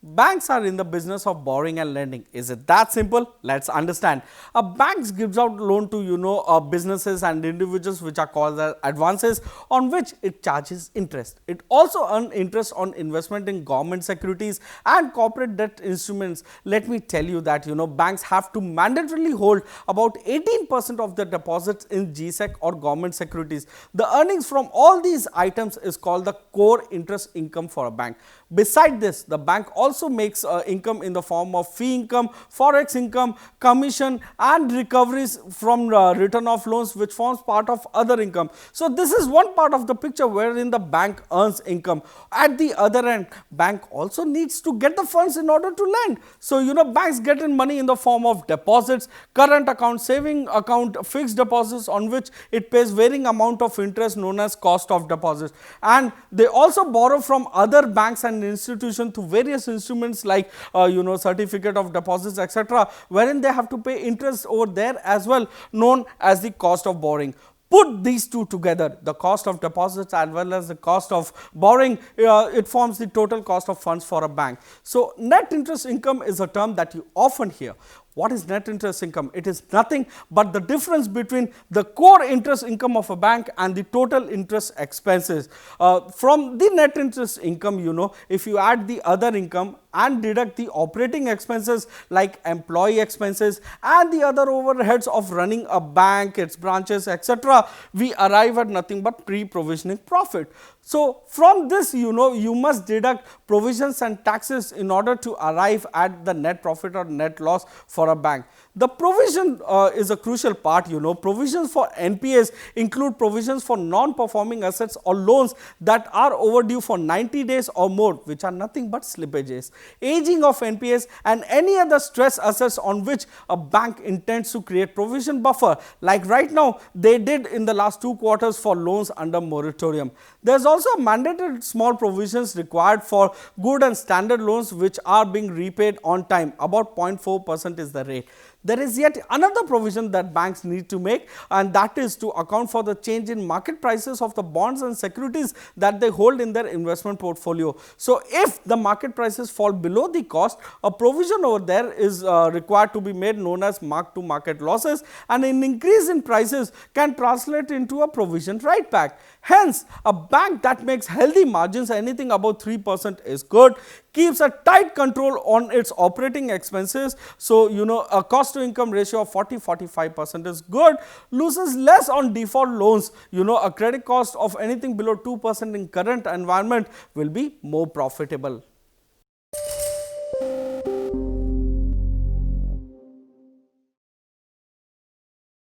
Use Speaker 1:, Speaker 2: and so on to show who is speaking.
Speaker 1: Banks are in the business of borrowing and lending. Is it that simple? Let's understand. A bank gives out loan to businesses and individuals, which are called as advances, on which it charges interest. It also earns interest on investment in government securities and corporate debt instruments. Let me tell you that banks have to mandatorily hold about 18% of the deposits in GSEC or government securities. The earnings from all these items is called the core interest income for a bank. Beside this, the bank also makes income in the form of fee income, forex income, commission and recoveries from return of loans, which forms part of other income. So this is one part of the picture wherein the bank earns income. At the other end, bank also needs to get the funds in order to lend. So banks get in money in the form of deposits, current account, saving account, fixed deposits, on which it pays varying amount of interest known as cost of deposits. And they also borrow from other banks and institutions through various instruments like certificate of deposits, etc., wherein they have to pay interest over there as well, known as the cost of borrowing. Put these two together, the cost of deposits as well as the cost of borrowing, it forms the total cost of funds for a bank. So net interest income is a term that you often hear. What is net interest income? It is nothing but the difference between the core interest income of a bank and the total interest expenses. From the net interest income, if you add the other income and deduct the operating expenses like employee expenses and the other overheads of running a bank, its branches, etc., we arrive at nothing but pre-provisioning profit. So from this, you must deduct provisions and taxes in order to arrive at the net profit or net loss for a bank. The provision is a crucial part. Provisions for NPAs include provisions for non-performing assets or loans that are overdue for 90 days or more, which are nothing but slippages, aging of NPAs and any other stress assets on which a bank intends to create provision buffer, like right now they did in the last 2 quarters for loans under moratorium. There is also mandated small provisions required for good and standard loans which are being repaid on time. About 0.4% is the rate. There is yet another provision that banks need to make, and that is to account for the change in market prices of the bonds and securities that they hold in their investment portfolio. So if the market prices fall below the cost, a provision over there is required to be made, known as mark to market losses, and an increase in prices can translate into a provision write back. Hence, a bank that makes healthy margins, anything above 3% is good, keeps a tight control on its operating expenses. So, a cost to income ratio of 40-45% is good, loses less on default loans. A credit cost of anything below 2% in current environment will be more profitable.